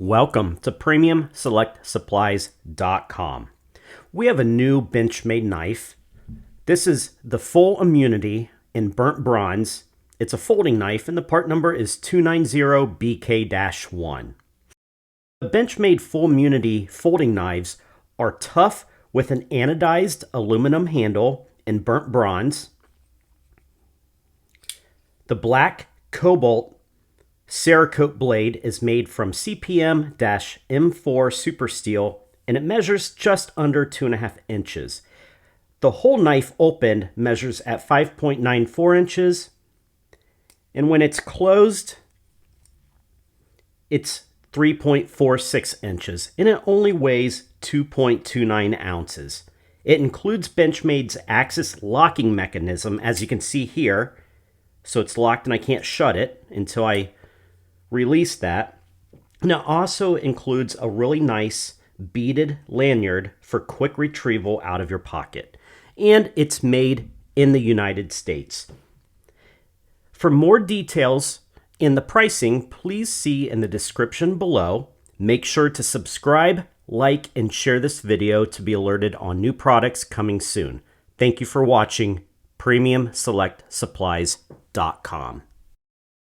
Welcome to PremiumSelectSupplies.com. We have a new Benchmade knife. This is the Full Immunity in burnt bronze. It's a folding knife and the part number is 290BK-1. The Benchmade Full Immunity folding knives are tough with an anodized aluminum handle in burnt bronze. The black Cobalt Cerakote blade is made from CPM-M4 super steel and it measures just under 2.5 inches. The whole knife opened measures at 5.94 inches, and when it's closed, it's 3.46 inches, and it only weighs 2.29 ounces. It includes Benchmade's Axis locking mechanism, as you can see here. So it's locked and I can't shut it until I release that. And it also includes a really nice beaded lanyard for quick retrieval out of your pocket. And it's made in the United States. For more details in the pricing, please see in the description below. Make sure to subscribe, like, and share this video to be alerted on new products coming soon. Thank you for watching PremiumSelectSupplies.com.